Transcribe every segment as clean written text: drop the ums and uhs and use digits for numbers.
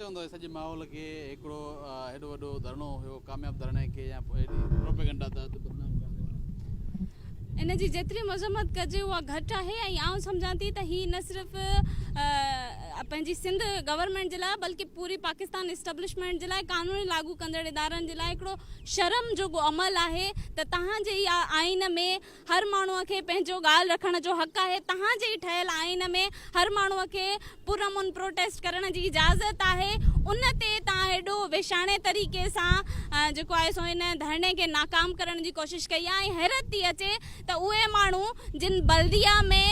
चवंदो सॼे माहौल खे हिकिड़ो हेॾो वॾो धरणो हुयो कामयाबु धरणे खे या प्रोपेगेंडा तहत बदनाम करणु इन जी जेतिरी मज़म्मत कजे उहा घटि आहे ऐं आउं सम्झां थी त हीअ न सिर्फ़ु पंहिंजी सिंध गवर्नमेंट जे लाइ बल्कि पूरी पाकिस्तान इस्टेब्लिशमेंट जे लाइ कानूनी लागू कंदड़ इदारनि जे लाइ हिकिड़ो शर्म जो अमल आहे त तव्हांजे आइन में हर माण्हूअ खे पंहिंजो ॻाल्हि रखण जो हक़ आहे। तव्हांजे ई ठहियल आइन में हर माण्हूअ खे पुरअमन प्रोटेस्ट करण जी इजाज़त आहे। उन ते तव्हां हेॾो वेशाणे तरीक़े सां जेको आहे सो इन धरणे खे नाकाम करण जी कोशिशि कई आहे। ऐं हैरत थी अचे त उहे माण्हू जिन बल्दिया में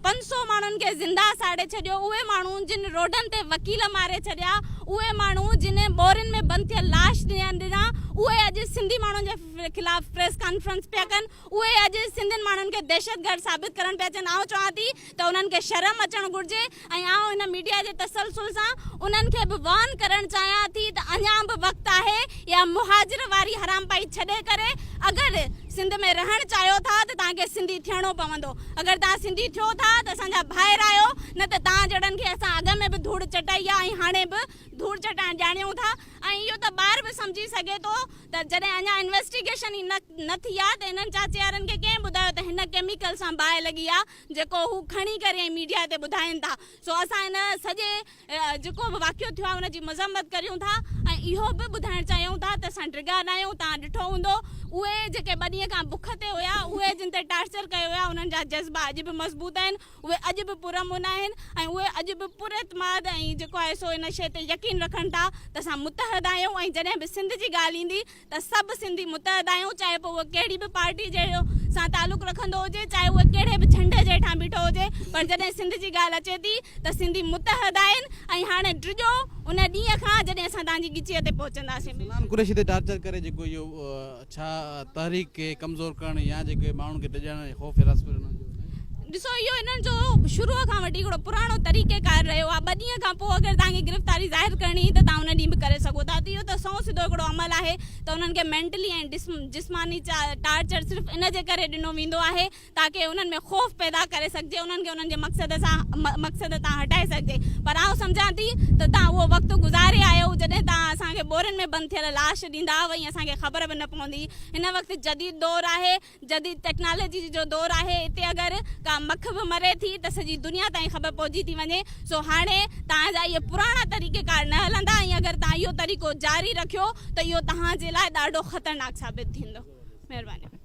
500 माण्हुनि खे ज़िंदा साड़े छॾियो, उहे माण्हू जिन रोडनि ते वकील मारे छॾिया, उहे माण्हू जिन बोरियुनि में बंदि थियल लाश ॾिना, उहे अॼु सिंधी माण्हुनि जे ख़िलाफ़ प्रेस कॉन्फ्रेंस पिया कनि, उहे अॼु सिंधियुनि माण्हुनि खे दहशतगर्द साबित करणु पिया अचनि। आउं चवां थी त उन्हनि खे शर्म अचणु घुरिजे ऐं आउं हिन मीडिया जे तसलसल सां उन्हनि खे बि वार्न करणु चाहियां थी त अञा बि वक़्तु आहे या मुहाजिर वारी हरामपाई छॾे करे अगरि सिंध में रहणु चाहियो था त तव्हांखे सिंधी थियणो पवंदो। अगरि तव्हां सिंधी थियो था त असांजा ॿाहिरि आयो, न त तव्हां जहिड़नि खे असां अॻ में बि धूड़ चटाई आहे ऐं हाणे बि धूड़ चटाइण ॼाणियूं था। ऐं इहो त ॿाहिरि बि सम्झी सघे थो त जॾहिं अञा इन्वेस्टिगेशन ई न थी आहे त हिननि चाचे वारनि खे कंहिं ॿुधायो त हिन केमिकल सां बाहि लॻी आहे जेको हू खणी करे ऐं मीडिया ते ॿुधाइनि था। सो असां हिन सॼे जेको बि वाक़ियो थियो आहे हुनजी मज़म्मत करियूं था ऐं इहो बि ॿुधाइणु चाहियूं था त असां ट्रिगर न आहियूं। तव्हां ॾिठो हूंदो उहे जेके ॿ ॾींहं खां बुख ते हुया, उहे जिन ते टार्चर कयो हुया, उन्हनि जा जज़्बा अॼु बि मज़बूत आहिनि, उहे अॼु बि पुरअमन आहिनि ऐं उहे अॼु बि पुरएतमाद ऐं जेको आहे सो इन शइ ते यकीन रखनि था त असां मुतहद आहियूं। ऐं जॾहिं बि सिंध जी ॻाल्हि ईंदी त सभु सिंधी मुतहद आहियूं, चाहे पोइ उहो कहिड़ी बि पार्टी जे सां तालुक़ु रखंदो हुजे, चाहे उहे कहिड़े बि झंडे जे हेठां बीठो हुजे, पर जॾहिं सिंध जी ॻाल्हि अचे थी त सिंधी मुतहद आहिनि। ऐं हाणे ड्रिजो उन ॾींहं खां जॾहिं असां तव्हांजी गिचीअ ते पहुचंदासीं। सलमान कुरैशी ते टार्चर करे जेको इहो छा तहरीक खे कमज़ोर करणु या जेके माण्हुनि खे डिॼण ख़ौफ़ हिरास करणु ॾिसो, इहो हिननि जो शुरूअ खां वठी हिकिड़ो पुराणो तरीक़ेकार रहियो आहे। 2 ॾींहं खां पोइ अगरि तव्हांखे गिरफ़्तारी ज़ाहिर करणी त तव्हां उन ॾींहुं बि करे सघो था। त इहो त सौ सिधो हिकिड़ो अमल आहे त उन्हनि खे मेंटली ऐं जिस्मानी टार्चर सिर्फ़ु इन जे करे ॾिनो वेंदो आहे ताकी उन्हनि में ख़ौफ़ पैदा करे सघिजे, उन्हनि खे उन्हनि जे मक़सद तां हटाए सघिजे। पर आउं सम्झां थी त तव्हां उहो वक़्तु गुज़ारे आहियो जॾहिं तव्हां असांखे बोरियुनि में बंदि थियल लाश ॾींदा वई, असांखे ख़बर बि न पवंदी। हिन वक़्तु जदीद दौरु आहे, जदीद टेक्नोलॉजी जो दौरु आहे। हिते अगरि का मख बि मरे थी त सॼी दुनिया ताईं ख़बर पहुची थी वञे। सो हाणे तव्हांजा इहे पुराणा तरीक़ेकार न हलंदा ऐं अगरि तव्हां इहो तरीक़ो जारी रखियो त इहो तव्हांजे लाइ ॾाढो ख़तरनाक साबित थींदो। महिरबानी।